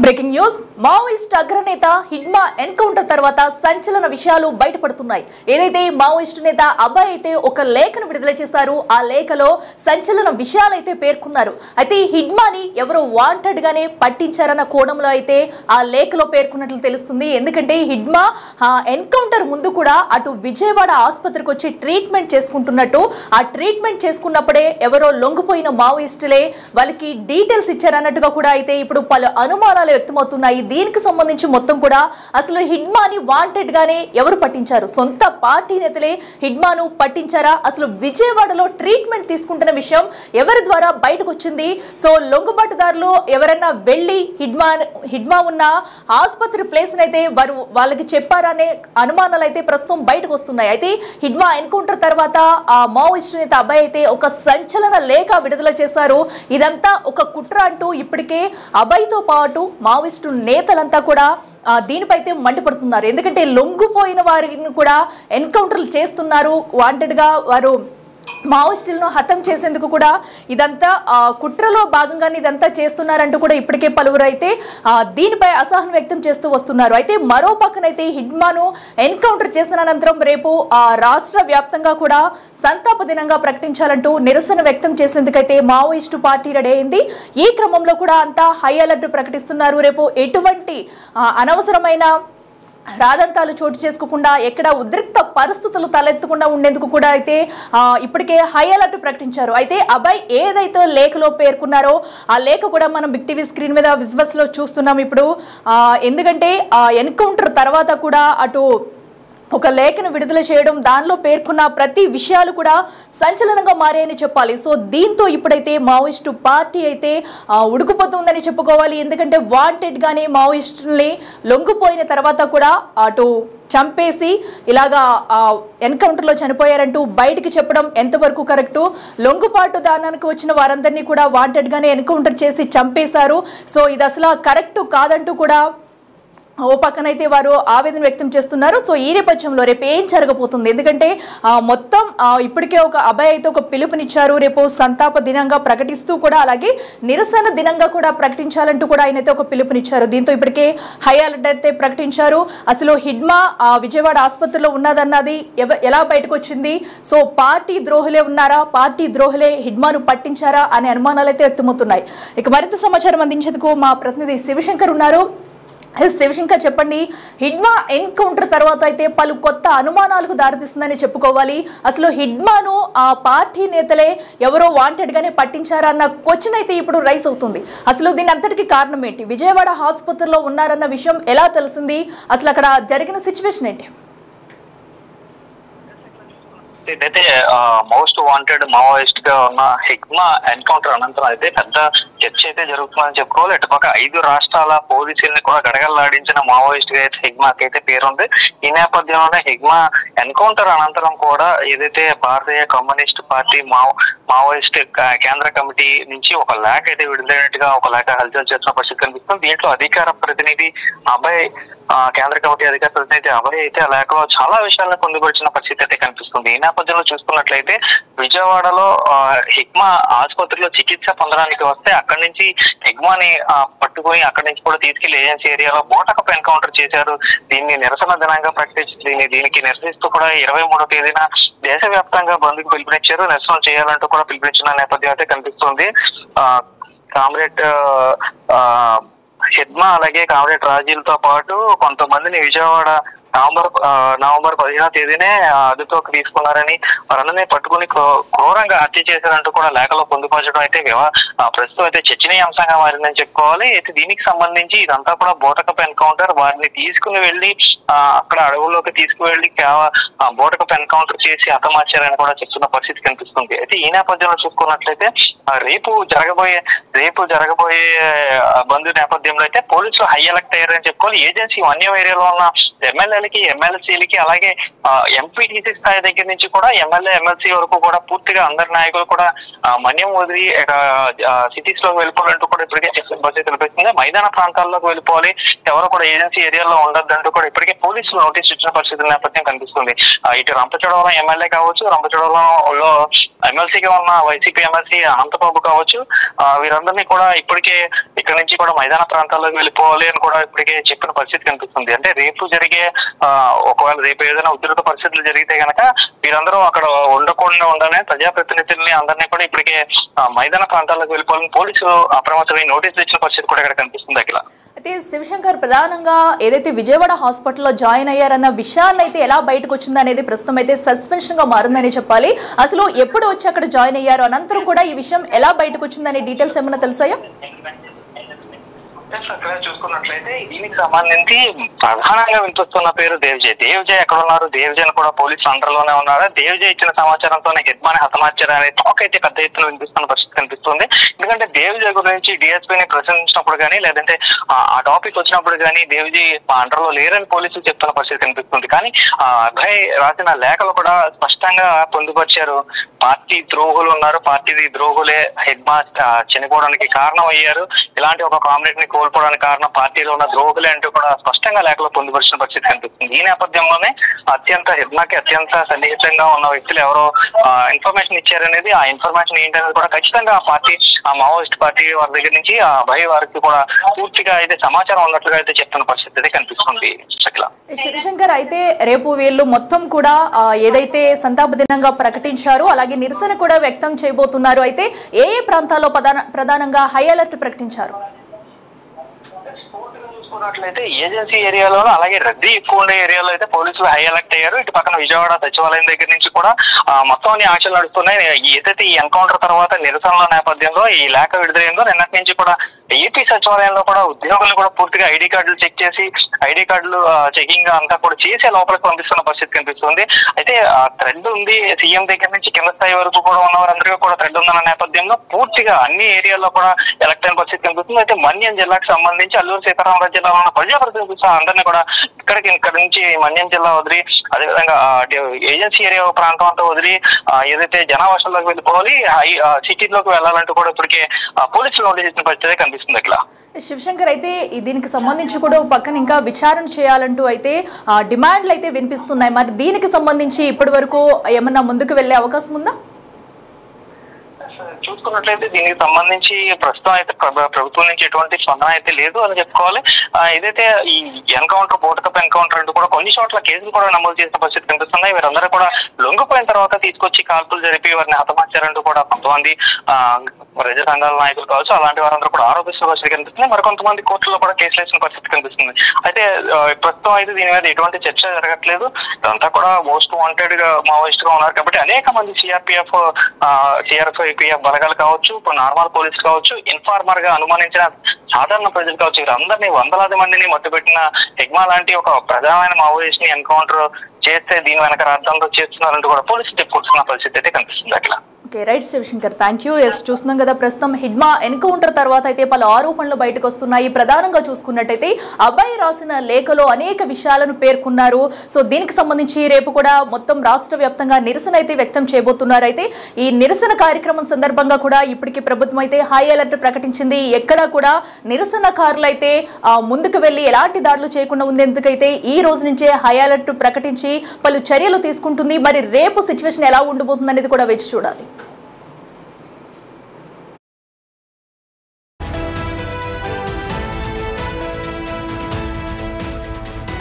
Breaking news Maoist అగ్రనేత Hidma encounter తర్వాత సంచలన విషయాలు బయటపడుతున్నాయి. ఏదైతే మావోయిస్ట్ నేత అభయ్ అయితే ఒక లేఖను విడుదల చేశారు. ఆ లేఖలో సంచలన విషయాలు అయితే పేర్కొన్నారు. అయితే హిడ్మాని ఎవరో వాంటెడ్ గానే పట్టించారన్న కోణంలో అయితే ఆ లేఖలో పేర్కొన్నట్లు తెలుస్తుంది. ఎందుకంటే హిడ్మా ఎన్కౌంటర్ ముందు కూడా అటు విజయవాడ ఆసుపత్రికి వచ్చి ట్రీట్మెంట్ చేసుకుంటున్నట్టు, ఆ ట్రీట్మెంట్ చేసుకున్నప్పుడే ఎవరో లొంగిపోయిన మావోయిస్టులే వాళ్ళకి డీటెయిల్స్ ఇచ్చారన్నట్టుగా కూడా అయితే ఇప్పుడు పలు అనుమానాలు వ్యక్తమవుతున్నాయి. దీనికి సంబంధించి మొత్తం కూడా అసలు హిడ్మాని వాంటెడ్ గానే ఎవరు పట్టించారు? సొంత పార్టీ నేతలే హిడ్మాను పట్టించారా? అసలు విజయవాడలో ట్రీట్మెంట్ తీసుకుంటున్న విషయం ఎవరి ద్వారా బయటకు వచ్చింది? సో లొంగుబాటుదారులు ఎవరైనా వెళ్ళి హిడ్మా ఉన్న ఆసుపత్రి ప్లేస్ అయితే వాళ్ళకి చెప్పారనే అనుమానాలు అయితే ప్రస్తుతం బయటకు వస్తున్నాయి. అయితే హిడ్మా ఎన్కౌంటర్ తర్వాత ఆ మావోయిస్టు నేత అభయ్ అయితే ఒక సంచలన లేఖ విడుదల చేశారు. ఇదంతా ఒక కుట్ర అంటూ ఇప్పటికే అభయ్తో పాటు మావోయిస్టు నేతలంతా కూడా దీనిపై అయితే మండిపడుతున్నారు. ఎందుకంటే లొంగిపోయిన వారిని కూడా ఎన్కౌంటర్లు చేస్తున్నారు. వాంటెడ్ గా వారు మావోయిస్టులను హతం చేసేందుకు కూడా ఇదంతా కుట్రలో భాగంగానే ఇదంతా చేస్తున్నారంటూ కూడా ఇప్పటికే పలువురు అయితే దీనిపై అసహనం వ్యక్తం చేస్తూ వస్తున్నారు. అయితే మరో పక్కనైతే హిడ్మాను ఎన్కౌంటర్ చేసిన అనంతరం రేపు రాష్ట్ర వ్యాప్తంగా కూడా సంతాప దినంగా ప్రకటించాలంటూ నిరసన వ్యక్తం చేసేందుకైతే మావోయిస్టు పార్టీ రెడీ అయింది. ఈ క్రమంలో కూడా అంతా హై అలర్ట్ ప్రకటిస్తున్నారు. రేపు ఎటువంటి అనవసరమైన రాదంతాలు చోటు చేసుకోకుండా, ఎక్కడ ఉద్రిక్త పరిస్థితులు తలెత్తకుండా ఉండేందుకు కూడా అయితే ఇప్పటికే హై అలర్ట్ ప్రకటించారు. అయితే అభయ్ ఏదైతే లేఖలో పేర్కొన్నారో ఆ లేఖ కూడా మనం బిగ్ టీవీ స్క్రీన్ మీద విజువల్స్ లో చూస్తున్నాం ఇప్పుడు. ఎందుకంటే ఎన్కౌంటర్ తర్వాత కూడా అటు ఒక లేఖను విడుదల చేయడం, దానిలో పేర్కొన్న ప్రతి విషయాలు కూడా సంచలనంగా మారాయని చెప్పాలి. సో దీంతో ఇప్పుడైతే మావోయిస్టు పార్టీ అయితే ఉడుకుపోతుందని చెప్పుకోవాలి. ఎందుకంటే వాంటెడ్ గానే మావోయిస్టుల్ని లొంగిపోయిన తర్వాత కూడా అటు చంపేసి ఇలాగా ఎన్కౌంటర్లో చనిపోయారంటూ బయటికి చెప్పడం ఎంతవరకు కరెక్టు? లొంగుపాటు దానానికి వచ్చిన వారందరినీ కూడా వాంటెడ్ గానే ఎన్కౌంటర్ చేసి చంపేశారు. సో ఇది అసలు కరెక్ట్ కాదంటూ కూడా ఓ పక్కనైతే వారు ఆవేదన వ్యక్తం చేస్తున్నారు. సో ఈ నేపథ్యంలో రేపు ఏం జరగబోతుంది? ఎందుకంటే మొత్తం ఇప్పటికే ఒక అభయ్ అయితే ఒక పిలుపునిచ్చారు. రేపు సంతాప దినంగా ప్రకటిస్తూ కూడా, అలాగే నిరసన దినంగా కూడా ప్రకటించాలంటూ కూడా ఆయన అయితే ఒక పిలుపునిచ్చారు. దీంతో ఇప్పటికే హై అలర్ట్ అయితే ప్రకటించారు. అసలు హిడ్మా విజయవాడ ఆసుపత్రిలో ఉన్నదన్నది ఎలా బయటకు వచ్చింది? సో పార్టీ ద్రోహులే ఉన్నారా? పార్టీ ద్రోహులే హిడ్మాను పట్టించారా అనే అనుమానాలు అయితే వ్యక్తమవుతున్నాయి. ఇక మరింత సమాచారం అందించేందుకు మా ప్రతినిధి శివశంకర్ ఉన్నారు. శివశంకర్, చెప్పండి. హిడ్మా ఎన్కౌంటర్ తర్వాత అయితే పలు కొత్త అనుమానాలకు దారితీస్తుందని చెప్పుకోవాలి. అసలు హిడ్మాను ఆ పార్టీ నేతలే ఎవరో వాంటెడ్ గానే పట్టించారా అన్న క్వశ్చన్ అయితే ఇప్పుడు రైస్ అవుతుంది. అసలు దీని అంతటికి కారణం ఏంటి? విజయవాడ ఆసుపత్రిలో ఉన్నారన్న విషయం ఎలా తెలిసింది? అసలు అక్కడ జరిగిన సిచ్యువేషన్ ఏంటి? ఇదైతే మోస్ట్ వాంటెడ్ మావోయిస్ట్ గా ఉన్న హిడ్మా ఎన్కౌంటర్ అనంతరం అయితే పెద్ద చర్చ అయితే జరుగుతుందని చెప్పుకోవాలి. ఇటుపక్క 5 రాష్ట్రాల పోలీసుల్ని కూడా గడగడలాడించిన మావోయిస్ట్ గా అయితే హిడ్మాకి అయితే పేరుంది. ఈ నేపథ్యంలోనే హిడ్మా ఎన్కౌంటర్ అనంతరం కూడా ఏదైతే భారతీయ కమ్యూనిస్ట్ పార్టీ మావోయిస్ట్ కేంద్ర కమిటీ నుంచి ఒక లేఖ అయితే విడుదలైనట్టుగా ఒక లేఖ హల్చల్ చేస్తున్న పరిస్థితి కనిపిస్తుంది. దీంట్లో అధికార ప్రతినిధి అభయ్, కేంద్ర కమిటీ అధికార ప్రతినిధి అభయ్ అయితే ఆ లేఖలో చాలా విషయాలను పొందుపరిచిన పరిస్థితి అయితే కనిపిస్తుంది. ఈ నేపథ్యంలో చూసుకున్నట్లయితే విజయవాడలో హిడ్మా ఆసుపత్రిలో చికిత్స పొందడానికి వస్తే అక్కడి నుంచి హిడ్మాని పట్టుకొని అక్కడి నుంచి కూడా తీసుకెళ్లి ఏజెన్సీ ఏరియాలో బోటకపు ఎన్కౌంటర్ చేశారు. దీన్ని నిరసన దినంగా ప్రకటించి దీనికి నిరసిస్తూ కూడా 23వ తేదీన దేశవ్యాప్తంగా బంద్కు పిలుపునిచ్చారు. నిరసన చేయాలంటూ కూడా పిలుపునిచ్చిన నేపథ్యం అయితే కనిపిస్తుంది. కామ్రేడ్ హిడ్మా అలాగే కామ్రేడ్ రాజీలతో పాటు కొంతమందిని విజయవాడ నవంబర్ 15వ తేదీనే అదుపులోకి తీసుకున్నారని, వారందరినీ పట్టుకుని క్రూరంగా హత్య చేశారంటూ కూడా లేఖలో పొందుపరచడం అయితే ప్రస్తుతం అయితే చర్చనీయాంశంగా మారిందని చెప్పుకోవాలి. అయితే దీనికి సంబంధించి ఇదంతా కూడా బోటకపు ఎన్కౌంటర్, వారిని తీసుకుని వెళ్లి అక్కడ అడవుల్లోకి తీసుకువెళ్లి బోటకపు ఎన్కౌంటర్ చేసి హతమార్చారని కూడా చెప్తున్న పరిస్థితి కనిపిస్తుంది. అయితే ఈ నేపథ్యంలో చూసుకున్నట్లయితే రేపు జరగబోయే బంద్ నేపథ్యంలో అయితే పోలీసులు హై అలర్ట్ అయ్యారని చెప్పుకోవాలి. ఏజెన్సీ వన్యం ఏరియాలో ఉన్న ఎమ్మెల్యేలకి, ఎమ్మెల్సీలకి, అలాగే ఎంపీటీసీ స్థాయి దగ్గర నుంచి కూడా ఎమ్మెల్యే, ఎమ్మెల్సీ వరకు కూడా పూర్తిగా అందరి నాయకులు కూడా మన్యం వదిలి సిటీస్ లోకి వెళ్ళిపోవాలంటూ కూడా ఇప్పటికే పరిస్థితి కనిపిస్తుంది. మైదాన ప్రాంతాల్లోకి వెళ్ళిపోవాలి, ఎవరు కూడా ఏజెన్సీ ఏరియాలో ఉండొద్దంటూ కూడా ఇప్పటికే పోలీసులు నోటీస్ ఇచ్చిన పరిస్థితుల నేపథ్యం కనిపిస్తుంది. ఇటు రంపచోడవరం ఎమ్మెల్యే కావచ్చు, రంపచోడవరంలో ఎమ్మెల్సీగా ఉన్న వైసీపీ ఎమ్మెల్సీ అనంతబాబు కావచ్చు, వీరందరినీ కూడా ఇప్పటికే ఇక్కడ నుంచి కూడా మైదాన ప్రాంతాల్లోకి వెళ్ళిపోవాలి అని కూడా ఇప్పటికే చెప్పిన పరిస్థితి కనిపిస్తుంది. అంటే రేపు జరిగే ఒకవేళ రేపు ఏదైనా ఉధృత పరిస్థితులు జరిగితే గనక వీరందరూ అక్కడ ఉండకుండా ఉండాలని ప్రజాప్రతినిధుల్ని అందరినీ కూడా ఇప్పటికే మైదాన ప్రాంతాల్లోకి వెళ్ళిపోవాలని పోలీసులు అప్రమత్తమై నోటీసులు ఇచ్చిన పరిస్థితి కూడా ఇక్కడ కనిపిస్తుంది. అఖిల, అయితే శివశంకర్ ప్రధానంగా ఏదైతే విజయవాడ హాస్పిటల్లో జాయిన్ అయ్యారన్న విషయాన్ని అయితే ఎలా బయటకు వచ్చింది అనేది ప్రస్తుతం అయితే సస్పెన్షన్ గా మారిందని చెప్పాలి. అసలు ఎప్పుడు వచ్చి అక్కడ జాయిన్ అయ్యారు, అనంతరం కూడా ఈ విషయం ఎలా బయటకు వచ్చిందనే డీటెయిల్స్ ఏమైనా తెలుసాయా? చూసుకున్నట్లయితే దీనికి సంబంధించి ప్రధానంగా వినిపిస్తున్న పేరు దేవ్జయ్. దేవ్జయ్ ఎక్కడ ఉన్నారు, దేవ్జయ్ కూడా పోలీసులు అండర్ లోనే ఉన్నారు. దేవ్జయ్ ఇచ్చిన సమాచారంతోనే హెడ్మాని హతమార్చారు అనే టాక్ అయితే పెద్ద ఎత్తున వినిపిస్తున్న పరిస్థితి కనిపిస్తుంది. ఎందుకంటే దేవ్జయ్ గురించి డిఎస్పీని ప్రశ్నించినప్పుడు కానీ లేదంటే ఆ టాపిక్ వచ్చినప్పుడు కానీ దేవ్జయ్ అండర్ లో లేరని పోలీసులు చెప్తున్న పరిస్థితి కనిపిస్తుంది. కానీ అభయ్ రాసిన లేఖలు కూడా స్పష్టంగా పొందుపరిచారు. పార్టీ ద్రోహులు ఉన్నారు, పార్టీ ద్రోహులే హెడ్మా చనిపోవడానికి కారణం అయ్యారు, ఇలాంటి ఒక కామ్రేడ్ ని కోల్పోవడానికి కారణం పార్టీలో ఉన్న ద్రోహులే అంటూ కూడా స్పష్టంగా లేఖలో పొందుపరిచిన పరిస్థితి కనిపిస్తుంది. ఈ నేపథ్యంలోనే హెడ్మాకి అత్యంత సన్నిహితంగా ఉన్న వ్యక్తులు ఎవరో ఇన్ఫర్మేషన్ ఇచ్చారనేది, ఆ ఇన్ఫర్మేషన్ ఏంటనేది కూడా ఖచ్చితంగా ఆ మావోయిస్ట్ పార్టీ వారి దగ్గర నుంచి ఆ అభయ్ వారికి కూడా పూర్తిగా అయితే సమాచారం ఉన్నట్లుగా అయితే చెప్తున్న పరిస్థితి అయితే కనిపిస్తుంది. శివశంకర్, అయితే రేపు వీళ్ళు మొత్తం కూడా ఏదైతే సంతాప దినంగా ప్రకటించారో అలాగే నిరసన కూడా వ్యక్తం చేయబోతున్నారు. అయితే ఏ ప్రాంతాల్లో ప్రధానంగా హై అలర్ట్ ప్రకటించారు? చూసుకున్నట్లయితే ఏజెన్సీ ఏరియాలోనూ అలాగే రద్దీ ఎక్కువ ఉండే ఏరియాలో అయితే పోలీసులు హై అలర్ట్ అయ్యారు. ఇటు పక్కన విజయవాడ సచివాలయం దగ్గర నుంచి కూడా మొత్తం అన్ని ఆంక్షలు నడుస్తున్నాయి. ఏదైతే ఈ ఎన్కౌంటర్ తర్వాత నిరసనల నేపథ్యంలో ఈ లేఖ విడుదలైందో నిన్నటి నుంచి కూడా ఏపీ సచివాలయంలో కూడా ఉద్యోగులను కూడా పూర్తిగా ఐడి కార్డులు చెక్ చేసి ఐడి కార్డులు చెకింగ్ అంతా కూడా చేసి లోపలికి పంపిస్తున్న పరిస్థితి కనిపిస్తుంది. అయితే థ్రెడ్ ఉంది, సీఎం దగ్గర నుంచి కింద స్థాయి వరకు కూడా ఉన్న వారందరికీ కూడా థ్రెడ్ ఉందన్న నేపథ్యంలో పూర్తిగా అన్ని ఏరియాల్లో కూడా ఎలక్ట్ అయిన పరిస్థితి కనిపిస్తుంది. అయితే మన్యం జిల్లాకు సంబంధించి అల్లూరు సీతారామరాజు జిల్లాలో ఉన్న ప్రజాప్రతినిధులు అందరినీ కూడా ఇక్కడ నుంచి మన్యం జిల్లా వదిలి అదేవిధంగా ఏజెన్సీ ఏరియా ప్రాంతం అంతా వదిలి ఏదైతే జనావాసాల్లోకి వెళ్ళిపోవాలి, సిటీలోకి వెళ్ళాలంటూ కూడా ఇప్పటికే పోలీసులు నోటీస్ ఇచ్చిన పరిస్థితి కనిపిస్తుంది. శివశంకర్, అయితే దీనికి సంబంధించి కూడా పక్కన ఇంకా విచారణ చేయాలంటూ అయితే డిమాండ్లు అయితే వినిపిస్తున్నాయి. మరి దీనికి సంబంధించి ఇప్పటి వరకు ఏమన్నా ముందుకు వెళ్లే అవకాశం ఉందా? చూసుకున్నట్లయితే దీనికి సంబంధించి ప్రస్తుతం అయితే ప్రభుత్వం నుంచి ఎటువంటి స్పందన అయితే లేదు అని చెప్పుకోవాలి. ఏదైతే ఈ ఎన్కౌంటర్ బోటకప్ ఎన్కౌంటర్ అంటూ కూడా కొన్ని చోట్ల కేసులు కూడా నమోదు చేసిన పరిస్థితి కనిపిస్తున్నాయి. వీరందరూ కూడా లొంగిపోయిన తర్వాత తీసుకొచ్చి కాల్పులు జరిపి వారిని హతమార్చారంటూ కూడా కొంతమంది ప్రజా సంఘాల నాయకులు కావచ్చు అలాంటి వారందరూ కూడా ఆరోపిస్తున్న పరిస్థితి కనిపిస్తుంది. మరికొంతమంది కోర్టులో కూడా కేసులు వేసిన పరిస్థితి కనిపిస్తుంది. అయితే ప్రస్తుతం అయితే దీని మీద ఎటువంటి చర్చ జరగట్లేదు. ఇదంతా కూడా మోస్ట్ వాంటెడ్ గా మావోయిస్ట్ గా ఉన్నారు కాబట్టి అనేక మంది సిఆర్పిఎఫ్ బలగాలు కావచ్చు, ఇప్పుడు నార్మల్ పోలీసు కావచ్చు, ఇన్ఫార్మర్ గా అనుమానించిన సాధారణ ప్రజలు కావచ్చు, వీరందరినీ వందలాది మందిని మట్టుబెట్టిన హెగ్మా లాంటి ఒక ప్రధానమైన మావోయిస్ట్ ని ఎన్కౌంటర్ చేస్తే దీని వెనక అర్థంతో చేస్తున్నారంటూ కూడా పోలీసులు చెప్పుకుంటున్న పరిస్థితి అయితే కనిపిస్తుంది. అట్లా రైట్ శివశంకర్, థ్యాంక్ యూ. చూస్తున్నాం కదా ప్రస్తుతం హిడ్మా ఎన్కౌంటర్ తర్వాత అయితే పలు ఆరోపణలు బయటకు వస్తున్నాయి. ప్రధానంగా చూసుకున్నట్టయితే అభయ్ రాసిన లేఖలో అనేక విషయాలను పేర్కొన్నారు. సో దీనికి సంబంధించి రేపు కూడా మొత్తం రాష్ట్ర వ్యాప్తంగా నిరసన అయితే వ్యక్తం చేయబోతున్నారు. అయితే ఈ నిరసన కార్యక్రమం సందర్భంగా కూడా ఇప్పటికీ ప్రభుత్వం అయితే హై అలర్ట్ ప్రకటించింది. ఎక్కడా కూడా నిరసనకారులు అయితే ముందుకు వెళ్లి ఎలాంటి దాడులు చేయకుండా ఉండేందుకైతే ఈ రోజు నుంచే హై అలర్ట్ ప్రకటించి పలు చర్యలు తీసుకుంటుంది. మరి రేపు సిచ్యువేషన్ ఎలా ఉండబోతుంది అనేది కూడా వేచి చూడాలి.